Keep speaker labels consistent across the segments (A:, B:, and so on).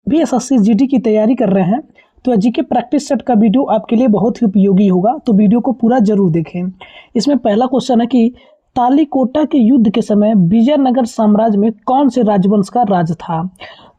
A: भी SSC GD की तैयारी कर रहे हैं तो जीके प्रैक्टिस सेट का वीडियो आपके लिए बहुत ही उपयोगी होगा, तो वीडियो को पूरा जरूर देखें। इसमें पहला क्वेश्चन है कि तालीकोटा के युद्ध के समय विजयनगर साम्राज्य में कौन से राजवंश का राज था?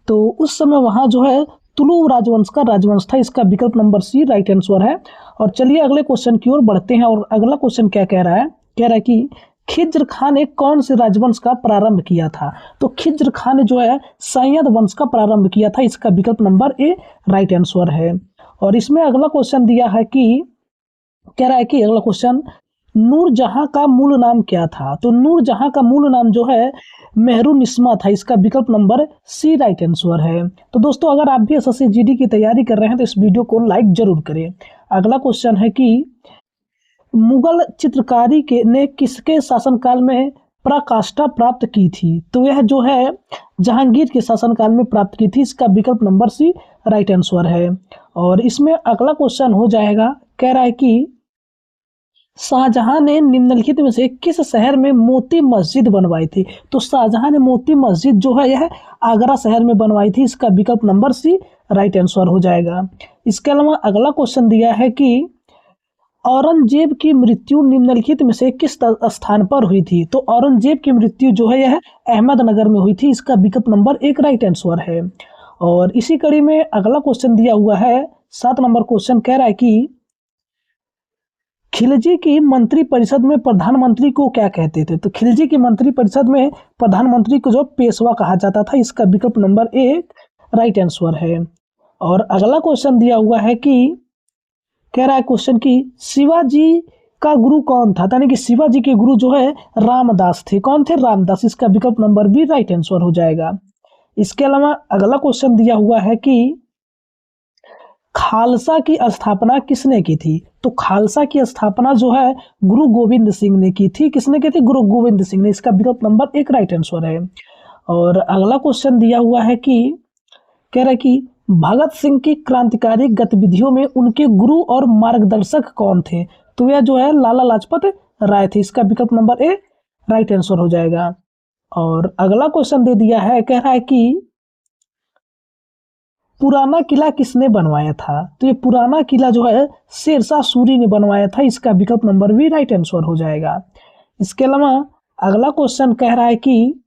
A: तो उस समय वहां जो है तुलु राजवंश का राजवंश था। इसका विकल्प नंबर सी राइट आंसर है। और चलिए अगले क्वेश्चन की ओर बढ़ते हैं। और अगला क्वेश्चन क्या कह रहा है? कह रहा है कि खिज्र खान ने कौन से राजवंश का प्रारंभ किया था? तो खिज्र खान ने जो है सैयद वंश का प्रारंभ किया था। इसका विकल्प नंबर ए राइट आंसर है। और इसमें अगला क्वेश्चन दिया है कि कह रहा है कि अगला क्वेश्चन नूरजहां का मूल नाम क्या था? तो नूरजहां का मूल नाम जो है मेहरुनिस्मा था। इसका विकल्प नंबर सी राइट आंसर है। तो दोस्तों अगर आप भी एसएससी जीडी की तैयारी कर रहे हैं तो इस वीडियो को लाइक जरूर करें। अगला क्वेश्चन है कि मुगल चित्रकारी के ने किसके शासनकाल में पराकाष्ठा प्राप्त की थी? तो यह जो है जहांगीर के शासनकाल में प्राप्त की थी। इसका विकल्प नंबर सी राइट आंसर है। और इसमें अगला क्वेश्चन हो जाएगा, कह रहा है कि शाहजहां ने निम्नलिखित में से किस शहर में मोती मस्जिद बनवाई थी? तो शाहजहां ने मोती मस्जिद जो है यह आगरा शहर में बनवाई थी। इसका विकल्प नंबर सी राइट आंसर हो जाएगा। इसके अलावा अगला क्वेश्चन दिया है कि औरंगजेब की मृत्यु निम्नलिखित में से किस स्थान पर हुई थी? तो औरंगजेब की मृत्यु जो है यह अहमदनगर में हुई थी। इसका विकल्प नंबर एक राइट आंसर है। और इसी कड़ी में अगला क्वेश्चन दिया हुआ है 7 नंबर क्वेश्चन, कह रहा है कि खिलजी की मंत्री परिषद में प्रधानमंत्री को क्या कहते थे? तो खिलजी की मंत्री परिषद में प्रधानमंत्री को जो पेशवा कहा जाता था। इसका विकल्प नंबर एक राइट आंसर है। और अगला क्वेश्चन दिया हुआ है कि कह रहा है क्वेश्चन कि शिवाजी का गुरु कौन था? यानी कि शिवाजी के गुरु जो है रामदास थे। कौन थे? रामदास। इसका विकल्प नंबर बी राइट आंसर हो जाएगा। इसके अलावा अगला क्वेश्चन दिया हुआ है कि खालसा की स्थापना किसने की थी? तो खालसा की स्थापना जो है गुरु गोविंद सिंह ने की थी। किसने की थी? गुरु गोविंद सिंह ने। इसका विकल्प नंबर एक राइट आंसर है। और अगला क्वेश्चन दिया हुआ है कि कह रहा है कि भगत सिंह की क्रांतिकारी गतिविधियों में उनके गुरु और मार्गदर्शक कौन थे? तो यह जो है लाला लाजपत राय थे। इसका विकल्प नंबर ए राइट आंसर हो जाएगा। और अगला क्वेश्चन दे दिया है, कह रहा है कि पुराना किला किसने बनवाया था? तो ये पुराना किला जो है शेरशाह सूरी ने बनवाया था। इसका विकल्प नंबर भी राइट आंसर हो जाएगा। इसके अलावा अगला क्वेश्चन कह रहा है कि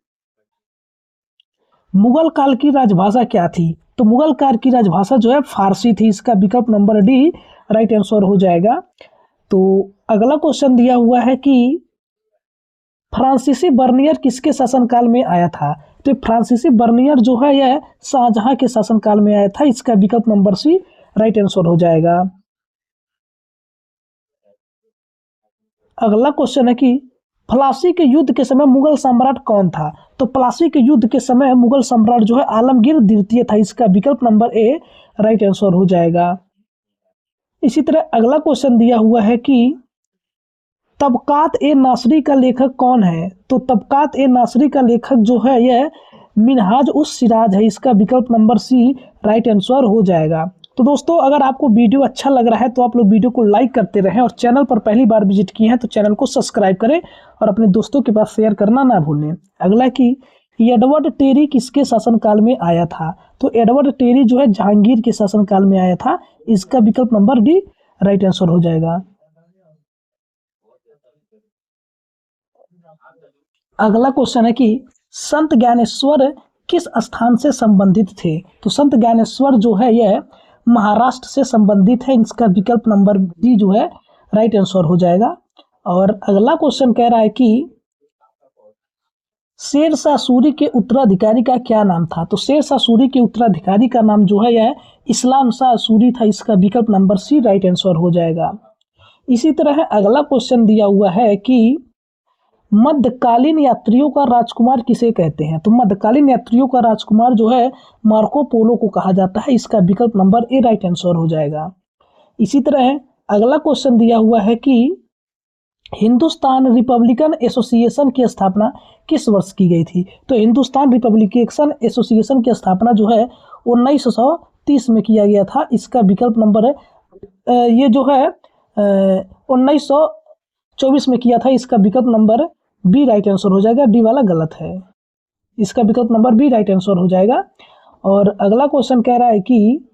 A: मुगल काल की राजभाषा क्या थी? तो मुगल काल की राजभाषा जो है फारसी थी। इसका विकल्प नंबर डी राइट आंसर हो जाएगा। तो अगला क्वेश्चन दिया हुआ है कि फ्रांसीसी बर्नियर किसके शासनकाल में आया था? तो फ्रांसीसी बर्नियर जो है यह शाहजहां के शासनकाल में आया था। इसका विकल्प नंबर सी राइट आंसर हो जाएगा। अगला क्वेश्चन है कि प्लासी के युद्ध के समय मुगल सम्राट कौन था? तो प्लासी के युद्ध के समय मुगल सम्राट जो है आलमगीर द्वितीय था। इसका विकल्प नंबर ए राइट आंसर हो जाएगा। इसी तरह अगला क्वेश्चन दिया हुआ है कि तबकात ए नासरी का लेखक कौन है? तो तबकात ए नासरी का लेखक जो है यह मिनहाज उस सिराज है। इसका विकल्प नंबर सी राइट आंसर हो जाएगा। तो दोस्तों अगर आपको वीडियो अच्छा लग रहा है तो आप लोग वीडियो को लाइक करते रहें और चैनल पर पहली बार विजिट किए हैं तो चैनल को सब्सक्राइब करें और अपने दोस्तों के पास शेयर करना ना भूलें। अगला कि एडवर्ड टेरी किसके शासनकाल में आया था? तो एडवर्ड टेरी जो है जहांगीर के शासनकाल में आया था। इसका विकल्प नंबर डी राइट आंसर हो जाएगा। अगला क्वेश्चन है कि संत ज्ञानेश्वर किस स्थान से संबंधित थे? तो संत ज्ञानेश्वर जो है यह महाराष्ट्र से संबंधित है। इसका विकल्प नंबर डी जो है राइट आंसर हो जाएगा। और अगला क्वेश्चन कह रहा है कि शेरशाह सूरी के उत्तराधिकारी का क्या नाम था? तो शेरशाह सूरी के उत्तराधिकारी का नाम जो है यह इस्लाम शाह सूरी था। इसका विकल्प नंबर सी राइट आंसर हो जाएगा। इसी तरह अगला क्वेश्चन दिया हुआ है कि मध्यकालीन यात्रियों का राजकुमार किसे कहते हैं? तो मध्यकालीन यात्रियों का राजकुमार जो है मार्को पोलो को कहा जाता है। इसका विकल्प नंबर ए राइट आंसर हो जाएगा। इसी तरह अगला क्वेश्चन दिया हुआ है कि हिंदुस्तान रिपब्लिकन एसोसिएशन की स्थापना किस वर्ष की गई थी? तो हिंदुस्तान रिपब्लिकन एसोसिएशन की स्थापना जो है 1930 में किया गया था। इसका विकल्प नंबर ये जो है 1924 में किया था। इसका विकल्प नंबर बी राइट आंसर हो जाएगा। डी वाला गलत है। इसका विकल्प नंबर बी राइट आंसर हो जाएगा। और अगला क्वेश्चन कह रहा है कि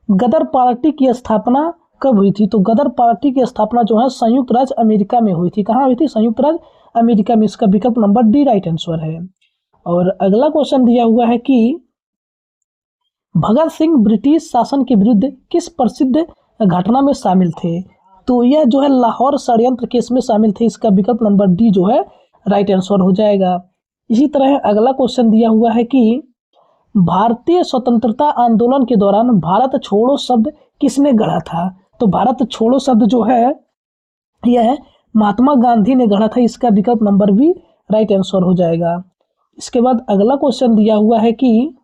A: गदर पार्टी की स्थापना कब हुई थी? तो गदर पार्टी की स्थापना जो है संयुक्त राज्य अमेरिका में हुई थी। कहाँ हुई थी? संयुक्त राज्य अमेरिका में। इसका विकल्प नंबर डी राइट आंसर है। और अगला क्वेश्चन दिया हुआ है कि भगत सिंह ब्रिटिश शासन के विरुद्ध किस प्रसिद्ध घटना में शामिल थे? तो यह जो है लाहौर षड्यंत्र केस में शामिल थे। इसका विकल्प नंबर डी जो है राइट आंसर हो जाएगा। इसी तरह अगला क्वेश्चन दिया हुआ है कि भारतीय स्वतंत्रता आंदोलन के दौरान भारत छोड़ो शब्द किसने गढ़ा था? तो भारत छोड़ो शब्द जो है यह महात्मा गांधी ने गढ़ा था। इसका विकल्प नंबर बी राइट आंसर हो जाएगा। इसके बाद अगला क्वेश्चन दिया हुआ है कि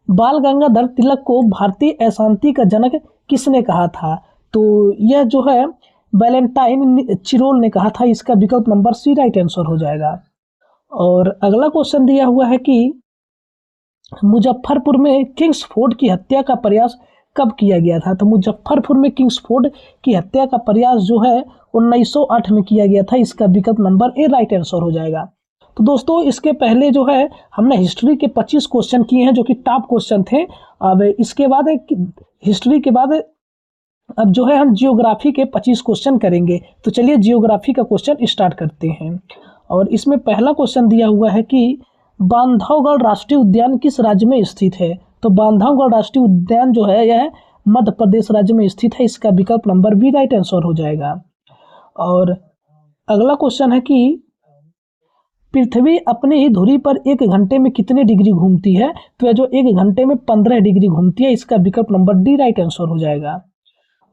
A: बाल गंगाधर तिलक को भारतीय अशांति का जनक किसने कहा था? तो यह जो है वैलेंटाइन चिरोल ने कहा था। इसका विकल्प नंबर सी राइट आंसर हो जाएगा। और अगला क्वेश्चन दिया हुआ है कि मुजफ्फरपुर में किंग्सफोर्ड की हत्या का प्रयास कब किया गया था? तो मुजफ्फरपुर में किंग्सफोर्ड की हत्या का प्रयास जो है 1908 में किया गया था। इसका विकल्प नंबर ए राइट आंसर हो जाएगा। तो दोस्तों इसके पहले जो है हमने हिस्ट्री के 25 क्वेश्चन किए हैं जो कि टॉप क्वेश्चन थे। अब इसके बाद हिस्ट्री के बाद अब जो है हम जियोग्राफी के 25 क्वेश्चन करेंगे। तो चलिए जियोग्राफी का क्वेश्चन स्टार्ट करते हैं। और इसमें पहला क्वेश्चन दिया हुआ है कि बांधवगढ़ राष्ट्रीय उद्यान किस राज्य में स्थित है? तो बांधवगढ़ राष्ट्रीय उद्यान जो है यह मध्य प्रदेश राज्य में स्थित है। इसका विकल्प नंबर बी राइट आंसर हो जाएगा। और अगला क्वेश्चन है कि पृथ्वी अपनी ही धुरी पर 1 घंटे में कितने डिग्री घूमती है? तो यह जो 1 घंटे में 15 डिग्री घूमती है। इसका विकल्प नंबर डी राइट आंसर हो जाएगा।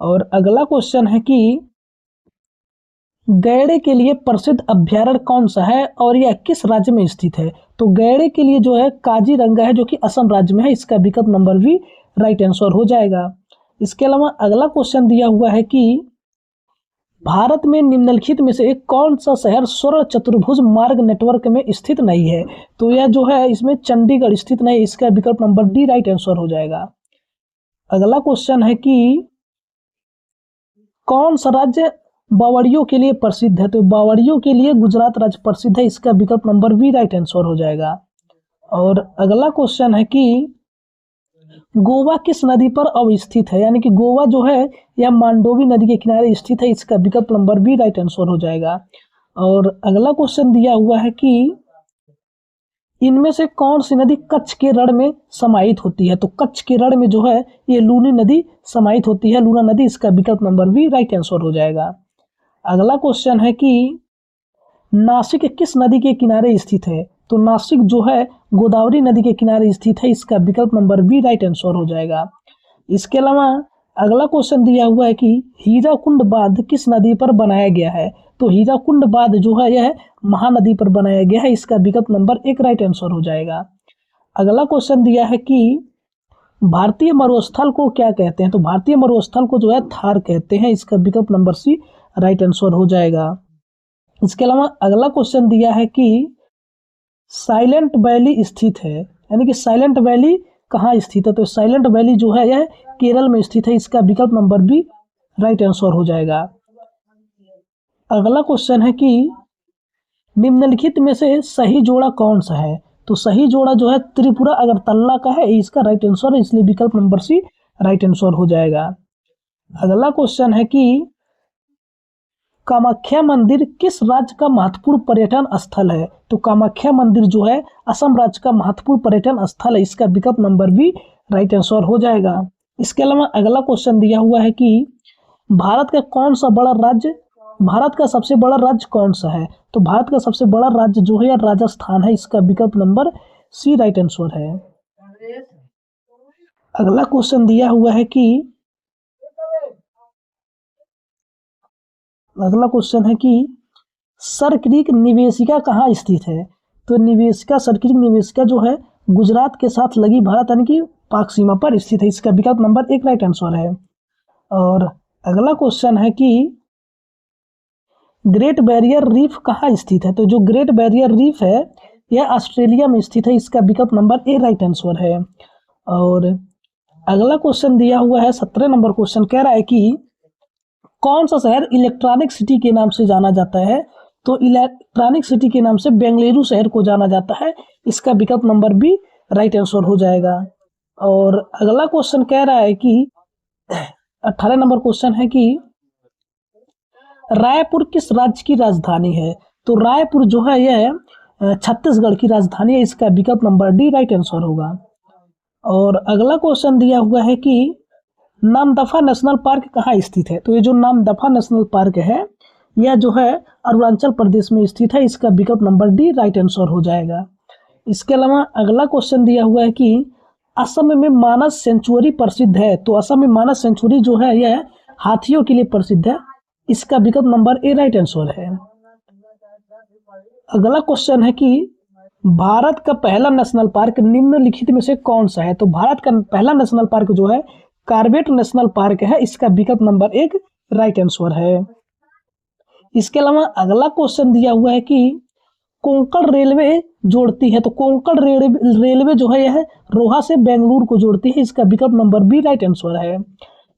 A: और अगला क्वेश्चन है कि गैड़े के लिए प्रसिद्ध अभ्यारण्य कौन सा है और यह किस राज्य में स्थित है? तो गैड़े के लिए जो है काजीरंगा है जो कि असम राज्य में है। इसका विकल्प नंबर बी राइट आंसर हो जाएगा। इसके अलावा अगला क्वेश्चन दिया हुआ है कि भारत में निम्नलिखित में से एक कौन सा शहर स्वर्ण चतुर्भुज मार्ग नेटवर्क में स्थित नहीं है? तो यह जो है इसमें चंडीगढ़ स्थित नहीं। इसका विकल्प नंबर डी राइट आंसर हो जाएगा। अगला क्वेश्चन है कि कौन सा राज्य बावड़ियों के लिए प्रसिद्ध है? तो बावड़ियों के लिए गुजरात राज्य प्रसिद्ध है। इसका विकल्प नंबर बी राइट आंसर हो जाएगा। और अगला क्वेश्चन है कि गोवा किस नदी पर अवस्थित है? यानी कि गोवा जो है यह मांडोवी नदी के किनारे स्थित है। इसका विकल्प नंबर बी राइट आंसर हो जाएगा। और अगला क्वेश्चन दिया हुआ है कि इनमें से कौन सी नदी कच्छ के रण में समाहित होती है? तो कच्छ के रण में जो है ये लूनी नदी समाहित होती है, लूना नदी। इसका विकल्प नंबर बी राइट आंसर हो जाएगा। अगला क्वेश्चन है कि नासिक किस नदी के किनारे स्थित है? तो नासिक जो है गोदावरी नदी के किनारे स्थित है। इसका विकल्प नंबर बी राइट आंसर हो जाएगा। इसके अलावा अगला क्वेश्चन दिया हुआ है कि हीराकुंड बांध किस नदी पर बनाया गया है? तो हीराकुंड बांध जो है यह महानदी पर बनाया गया है। इसका विकल्प नंबर 1 राइट आंसर हो जाएगा। अगला क्वेश्चन दिया है कि भारतीय मरुस्थल को क्या कहते हैं? तो भारतीय मरुस्थल को जो है थार कहते हैं। इसका विकल्प नंबर सी राइट आंसर हो जाएगा। इसके अलावा अगला क्वेश्चन दिया है कि साइलेंट वैली स्थित है, यानी कि साइलेंट वैली कहाँ स्थित है? तो साइलेंट वैली जो है यह केरल में स्थित है। इसका विकल्प नंबर बी राइट आंसर हो जाएगा। अगला क्वेश्चन है कि निम्नलिखित में से सही जोड़ा कौन सा है? तो सही जोड़ा जो है त्रिपुरा अगरतला का है। इसका राइट आंसर है, इसलिए विकल्प नंबर सी राइट आंसर हो जाएगा। अगला क्वेश्चन है कि कामाख्या मंदिर किस राज्य का महत्वपूर्ण पर्यटन स्थल है? तो कामाख्या मंदिर जो है असम राज्य का महत्वपूर्ण पर्यटन स्थल है। इसका विकल्प नंबर बी राइट आंसर हो जाएगा। इसके अलावा अगला क्वेश्चन दिया हुआ है कि भारत का कौन सा बड़ा राज्य, भारत का सबसे बड़ा राज्य कौन सा है? तो भारत का सबसे बड़ा राज्य जो है राजस्थान है। इसका विकल्प नंबर सी राइट आंसर है। अगला क्वेश्चन दिया हुआ है कि अगला क्वेश्चन है कि सरक्रीक निवेशिका कहाँ स्थित है? तो निवेशिका सरक्रीक निवेशिका जो है गुजरात के साथ लगी भारत यानी कि पाक सीमा पर स्थित है। इसका विकल्प नंबर 1 राइट आंसर है। और अगला क्वेश्चन है कि ग्रेट बैरियर रीफ कहाँ स्थित है? तो जो ग्रेट बैरियर रीफ है यह ऑस्ट्रेलिया में स्थित है। इसका विकल्प नंबर ए राइट आंसर है। और अगला क्वेश्चन दिया हुआ है 17 नंबर क्वेश्चन कह रहा है कि कौन सा शहर इलेक्ट्रॉनिक सिटी के नाम से जाना जाता है? तो इलेक्ट्रॉनिक सिटी के नाम से बेंगलुरु शहर को जाना जाता है। इसका विकल्प नंबर बी राइट आंसर हो जाएगा। और अगला क्वेश्चन कह रहा है कि 18 नंबर क्वेश्चन है कि रायपुर किस राज्य की राजधानी है? तो रायपुर जो है यह छत्तीसगढ़ की राजधानी है, इसका विकल्प नंबर डी राइट आंसर होगा। और अगला क्वेश्चन दिया हुआ है कि नामदफा नेशनल पार्क कहाँ स्थित है? तो ये जो नामदफा नेशनल पार्क है यह जो है अरुणाचल प्रदेश में स्थित है, इसका विकल्प नंबर डी राइट आंसर हो जाएगा। इसके अलावा अगला क्वेश्चन दिया हुआ है कि असम में मानस सेंचुरी प्रसिद्ध है। तो असम में मानस सेंचुरी जो है यह हाथियों के लिए प्रसिद्ध है, इसका विकल्प नंबर ए राइट आंसर है। अगला क्वेश्चन है कि भारत का पहला नेशनल पार्क निम्नलिखित में से कौन सा है? तो भारत का पहला नेशनल पार्क जो है कार्बेट नेशनल पार्क है, इसका विकल्प नंबर एक राइट आंसर है। इसके अलावा अगला क्वेश्चन दिया हुआ है कि कोंकण रेलवे जोड़ती है। तो कोंकण रेलवे जो है यह रोहा से बेंगलुरु को जोड़ती है, इसका विकल्प नंबर बी राइट आंसर है।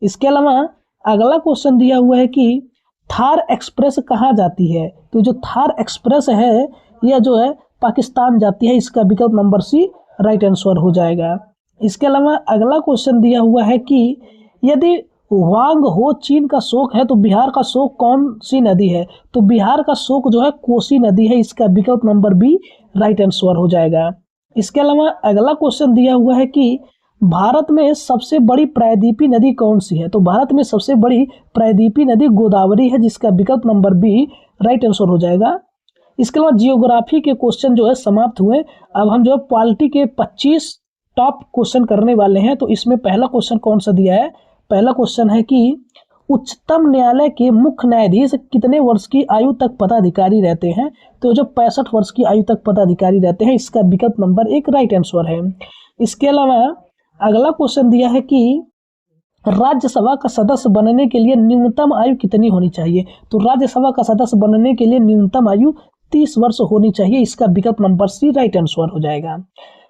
A: इसके अलावा अगला क्वेश्चन दिया हुआ है कि थार एक्सप्रेस कहाँ जाती है? तो जो थार एक्सप्रेस है यह जो है पाकिस्तान जाती है, इसका विकल्प नंबर सी राइट आंसर हो जाएगा। इसके अलावा अगला क्वेश्चन दिया हुआ है कि यदि वांग हो चीन का शोक है तो बिहार का शोक कौन सी नदी है? तो बिहार का शोक जो है कोसी नदी है, इसका विकल्प नंबर बी राइट आंसर हो जाएगा। इसके अलावा अगला क्वेश्चन दिया हुआ है कि भारत में सबसे बड़ी प्रायद्वीपीय नदी कौन सी है? तो भारत में सबसे बड़ी प्रायद्वीपीय नदी गोदावरी है, जिसका विकल्प नंबर बी राइट आंसर हो जाएगा। इसके अलावा जियोग्राफी के क्वेश्चन जो है समाप्त हुए। अब हम जो है पॉलिटी के 25 टॉप क्वेश्चन करने वाले हैं। तो इसमें पहला क्वेश्चन कौन सा दिया है? पहला क्वेश्चन है कि उच्चतम न्यायालय के मुख्य न्यायाधीश कितने वर्ष की आयु तक पदाधिकारी रहते हैं? तो जो 65 वर्ष की आयु तक पदाधिकारी रहते हैं, इसका विकल्प नंबर एक राइट आंसर है। इसके अलावा अगला क्वेश्चन दिया है कि राज्यसभा का सदस्य बनने के लिए न्यूनतम आयु कितनी होनी चाहिए? तो राज्यसभा का सदस्य बनने के लिए न्यूनतम आयु 30 वर्ष होनी चाहिए, इसका विकल्प नंबर सी राइट आंसर हो जाएगा।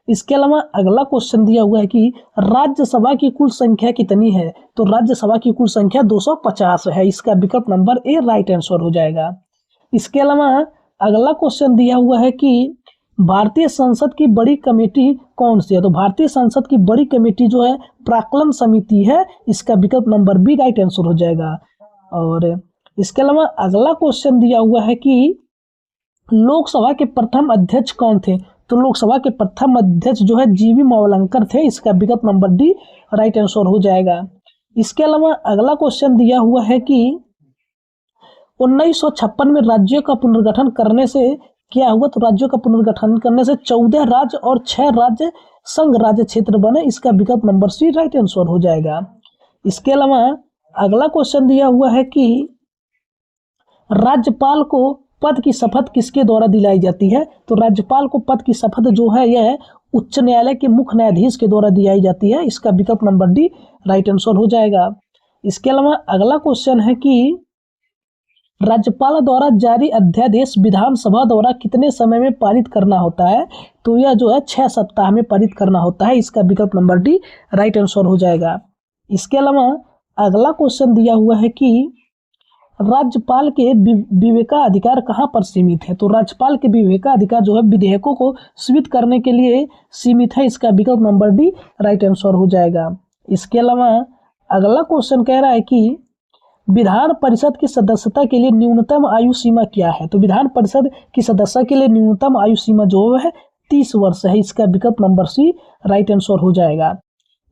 A: इसके अलावा अगला क्वेश्चन दिया हुआ है कि राज्यसभा की कुल संख्या कितनी है? तो राज्यसभा की कुल संख्या 250 है, इसका विकल्प नंबर ए राइट आंसर हो जाएगा। इसके अलावा अगला क्वेश्चन दिया हुआ है कि भारतीय संसद की बड़ी कमेटी कौन सी है? तो भारतीय संसद की बड़ी कमेटी जो है प्राक्कलन समिति है, इसका विकल्प नंबर बी राइट आंसर हो जाएगा। और इसके अलावा अगला क्वेश्चन दिया हुआ है कि लोकसभा के प्रथम अध्यक्ष कौन थे? तो लोकसभा के प्रथम अध्यक्ष जो है जीवी मावलंकर थे, इसका विकल्प नंबर डी राइट आंसर हो जाएगा। इसके अलावा अगला क्वेश्चन दिया हुआ है कि 1956 में राज्यों का पुनर्गठन करने से क्या हुआ? तो राज्यों का पुनर्गठन करने से 14 राज्य और 6 राज्य संघ राज्य क्षेत्र बने, इसका विकल्प नंबर सी राइट आंसर हो जाएगा। इसके अलावा अगला क्वेश्चन दिया हुआ है कि राज्यपाल को पद की शपथ किसके द्वारा दिलाई जाती है? तो राज्यपाल को पद की शपथ जो है यह उच्च न्यायालय के मुख्य न्यायाधीश के द्वारा दिलाई जाती है, इसका विकल्प नंबर डी राइट आंसर हो जाएगा। इसके अलावा अगला क्वेश्चन है कि राज्यपाल द्वारा जारी अध्यादेश विधानसभा द्वारा कितने समय में पारित करना होता है? तो यह जो है 6 सप्ताह में पारित करना होता है, इसका विकल्प नंबर डी राइट आंसर हो जाएगा। इसके अलावा अगला क्वेश्चन दिया हुआ है कि राज्यपाल के विवेकाधिकार कहाँ पर सीमित है? तो राज्यपाल के विवेकाधिकार जो है विधेयकों को स्वीकृत करने के लिए सीमित है, इसका विकल्प नंबर डी राइट आंसर हो जाएगा। इसके अलावा अगला क्वेश्चन कह रहा है कि विधान परिषद की सदस्यता के लिए न्यूनतम आयु सीमा क्या है? तो विधान परिषद की सदस्यता के लिए न्यूनतम आयु सीमा जो है 30 वर्ष है, इसका विकल्प नंबर सी राइट आंसर हो जाएगा।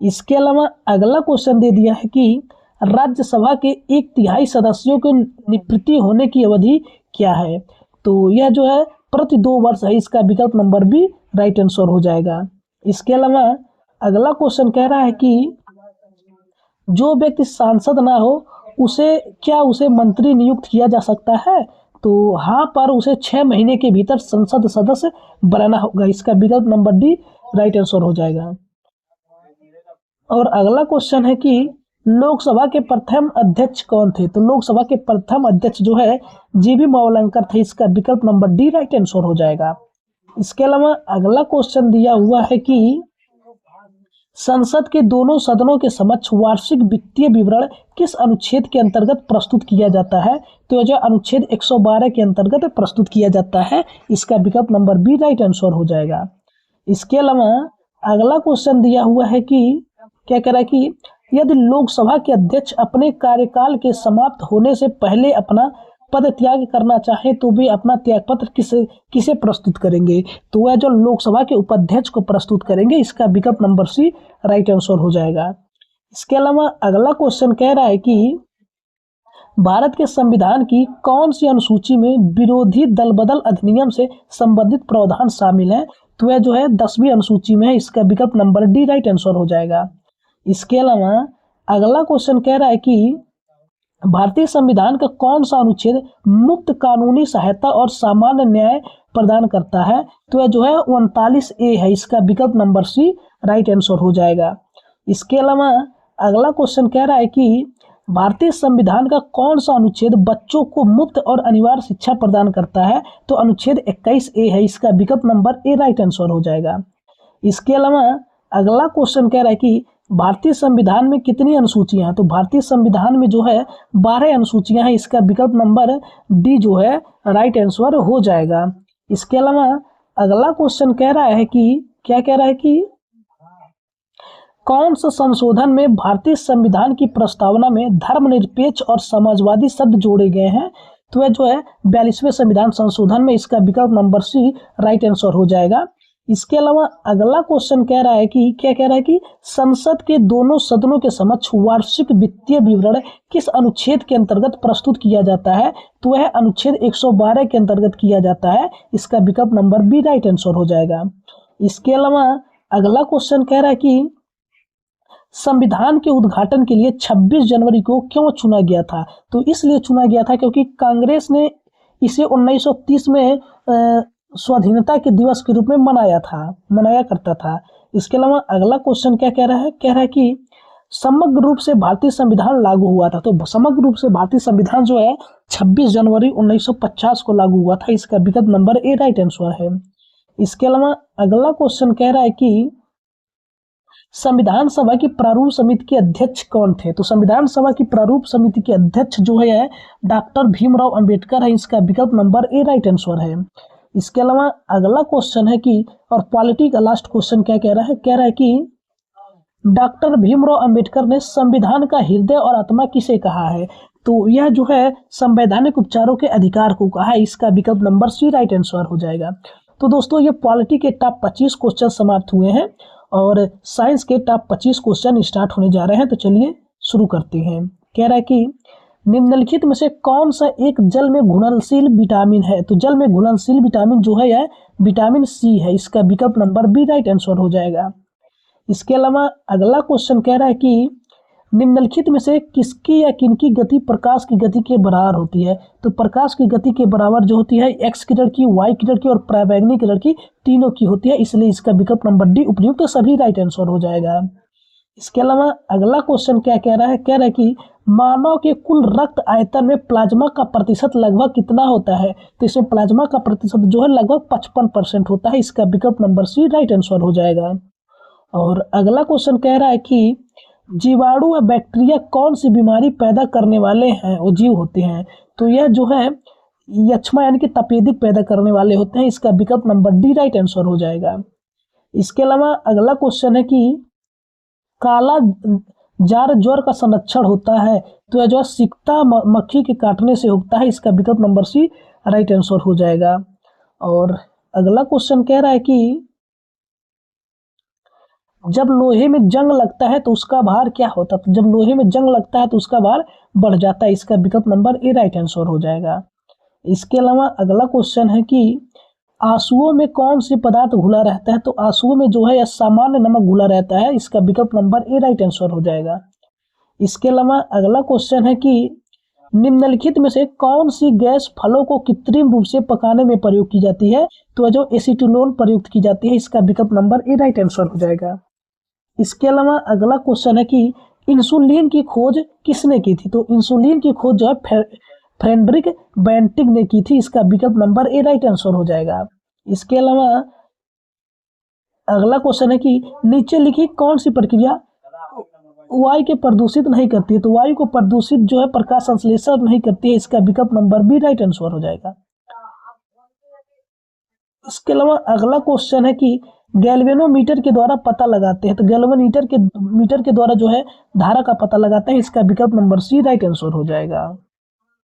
A: इसके अलावा अगला क्वेश्चन दे दिया है कि राज्यसभा के 1/3 सदस्यों के निवृत्ति होने की अवधि क्या है? तो यह जो है प्रति 2 वर्ष है, इसका विकल्प नंबर बी राइट आंसर हो जाएगा। इसके अलावा अगला क्वेश्चन कह रहा है कि जो व्यक्ति सांसद ना हो उसे मंत्री नियुक्त किया जा सकता है? तो हाँ, पर उसे 6 महीने के भीतर संसद सदस्य बनाना होगा, इसका विकल्प नंबर डी राइट आंसर हो जाएगा। और अगला क्वेश्चन है कि लोकसभा के प्रथम अध्यक्ष कौन थे? तो लोकसभा के प्रथम अध्यक्ष जो है जीवी मावलंकर थे, इसका विकल्प नंबर डी राइट आंसर हो जाएगा। इसके अलावा अगला क्वेश्चन दिया हुआ है कि संसद के दोनों सदनों के समक्ष वार्षिक वित्तीय विवरण किस अनुच्छेद के अंतर्गत प्रस्तुत किया जाता है? तो जो अनुच्छेद 112 के अंतर्गत प्रस्तुत किया जाता है, इसका विकल्प नंबर बी राइट आंसर हो जाएगा। इसके अलावा अगला क्वेश्चन दिया हुआ है कि क्या कह रहा है कि यदि लोकसभा के अध्यक्ष अपने कार्यकाल के समाप्त होने से पहले अपना पद त्याग करना चाहे तो वे अपना त्यागपत्र किसे प्रस्तुत करेंगे? तो वह जो लोकसभा के उपाध्यक्ष को प्रस्तुत करेंगे। इसका विकल्प नंबर सी राइट आंसर हो जाएगा। इसके अलावा अगला क्वेश्चन कह रहा है कि भारत के संविधान की कौन सी अनुसूची में विरोधी दल बदल अधिनियम से संबंधित प्रावधान शामिल है? तो वह जो है 10वीं अनुसूची में है। इसका विकल्प नंबर डी राइट आंसर हो जाएगा। इसके अलावा अगला क्वेश्चन कह रहा है कि भारतीय संविधान का कौन सा अनुच्छेद मुफ्त कानूनी सहायता और सामान्य न्याय प्रदान करता है? तो यह जो है 39A है। इसका विकल्प नंबर सी राइट आंसर हो जाएगा। इसके अलावा अगला क्वेश्चन कह रहा है कि भारतीय संविधान का कौन सा अनुच्छेद बच्चों को मुफ्त और अनिवार्य शिक्षा प्रदान करता है? तो अनुच्छेद 21A है। इसका विकल्प नंबर ए राइट आंसर हो जाएगा। इसके अलावा अगला क्वेश्चन कह रहा है कि भारतीय संविधान में कितनी अनुसूचियां हैं? तो भारतीय संविधान में जो है 12 अनुसूचियां हैं। इसका विकल्प नंबर डी जो है राइट आंसर हो जाएगा। इसके अलावा अगला क्वेश्चन कह रहा है कि क्या कह रहा है कि कौन सा संशोधन में भारतीय संविधान की प्रस्तावना में धर्मनिरपेक्ष और समाजवादी शब्द जोड़े गए हैं? तो यह जो है 42वें संविधान संशोधन में। इसका विकल्प नंबर सी राइट आंसर हो जाएगा। इसके अलावा अगला क्वेश्चन कह रहा है कि क्या कह रहा है कि संसद के दोनों सदनों के समक्ष वार्षिक वित्तीय विवरण किस अनुच्छेद के अंतर्गत प्रस्तुत किया जाता है? तो वह अनुच्छेद 112 के अंतर्गत किया जाता है। इसका विकल्प नंबर बी राइट आंसर हो जाएगा। इसके अलावा अगला क्वेश्चन कह रहा है कि संविधान के उद्घाटन के लिए 26 जनवरी को क्यों चुना गया था? तो इसलिए चुना गया था क्योंकि कांग्रेस ने इसे 1930 में स्वाधीनता के दिवस के रूप में मनाया करता था। इसके अलावा अगला क्वेश्चन क्या कह रहा है? कह रहा है कि समग्र रूप से भारतीय संविधान लागू हुआ था। तो समग्र रूप से भारतीय संविधान जो है 26 जनवरी 1950 को लागू हुआ था। इसका विकल्प नंबर ए राइट आंसर है। इसके अलावा अगला क्वेश्चन कह रहा है कि संविधान सभा की प्रारूप समिति के अध्यक्ष कौन थे? तो संविधान सभा की प्रारूप समिति के अध्यक्ष जो है डॉक्टर भीमराव अंबेडकर है। इसका विकल्प नंबर ए राइट आंसर है। इसके अलावा अगला क्वेश्चन है कि और पॉलिटी का लास्ट क्वेश्चन क्या कह रहा है? कह रहा है कि डॉक्टर भीमराव अंबेडकर ने संविधान का हृदय और आत्मा किसे कहा है? तो यह जो है संवैधानिक उपचारों के अधिकार को कहा है। इसका विकल्प नंबर सी राइट आंसर हो जाएगा। तो दोस्तों ये पॉलिटी के टॉप 25 क्वेश्चन समाप्त हुए हैं और साइंस के टॉप 25 क्वेश्चन स्टार्ट होने जा रहे हैं। तो चलिए शुरू करते हैं। कह रहा है कि निम्नलिखित में से कौन सा एक जल में घुलनशील विटामिन है? तो जल में घुलनशील विटामिन जो है यह विटामिन सी है। इसका विकल्प नंबर बी राइट आंसर हो जाएगा। इसके अलावा अगला क्वेश्चन कह रहा है कि निम्नलिखित में से किसकी या किनकी गति प्रकाश की गति के बराबर होती है? तो प्रकाश की गति के बराबर जो होती है एक्स की लड़की, वाई की लड़की और पराबैंगनी की लड़की तीनों की होती है। इसलिए इसका विकल्प नंबर डी उपयुक्त सभी राइट आंसर हो जाएगा। इसके अलावा अगला क्वेश्चन क्या कह रहा है? कह रहा है कि मानव के कुल रक्त आयतन में प्लाज्मा का प्रतिशत लगभग कितना होता है? तो इसमें प्लाज्मा का प्रतिशत जो है लगभग 55% होता है। इसका विकल्प नंबर सी राइट आंसर हो जाएगा। और अगला क्वेश्चन कह रहा है कि जीवाणु व बैक्टीरिया कौन सी बीमारी पैदा करने वाले हैं और जीव होते हैं? तो यह जो है यक्ष्मा यानी कि तपेदिक पैदा करने वाले होते हैं। इसका विकल्प नंबर डी राइट आंसर हो जाएगा। इसके अलावा अगला क्वेश्चन है कि काला जार ज्वर का संरक्षण होता है। तो यह जो सिकता मक्खी के काटने से होता है। इसका विकल्प नंबर सी राइट आंसर हो जाएगा। और अगला क्वेश्चन कह रहा है कि जब लोहे में जंग लगता है तो उसका भार क्या होता है? तो जब लोहे में जंग लगता है तो उसका भार बढ़ जाता है। इसका विकल्प नंबर ए राइट आंसर हो जाएगा। इसके अलावा अगला क्वेश्चन है कि आंसुओं में कौन सी पदार्थ घुला रहता है? तो आंसुओं में जो है यह सामान्य नमक घुला रहता है। इसका विकल्प नंबर ए राइट आंसर हो जाएगा। इसके अलावा अगला क्वेश्चन है कि निम्नलिखित में से कौन सी गैस फलों को कृत्रिम रूप से पकाने में प्रयोग की जाती है? तो जो एसीटोनोल प्रयुक्त की जाती है। इसका विकल्प नंबर ए राइट आंसर हो जाएगा। इसके अलावा अगला क्वेश्चन है कि इंसुलिन की खोज किसने की थी? तो इंसुलिन की खोज जो है फ्रेडरिक बेंटिक ने की थी। इसका विकल्प नंबर ए राइट आंसर हो जाएगा। इसके अलावा अगला क्वेश्चन है कि नीचे लिखी कौन सी प्रक्रिया वायु के प्रदूषित नहीं करती है? तो वायु को प्रदूषित जो है प्रकाश संश्लेषण नहीं करती है। इसका विकल्प नंबर बी राइट आंसर हो जाएगा। इसके अलावा अगला क्वेश्चन है कि गैल्वेनोमीटर के द्वारा पता लगाते हैं। तो गैल्वेनोमीटर के मीटर के द्वारा जो है धारा का पता लगाते हैं। इसका विकल्प नंबर सी राइट आंसर हो जाएगा।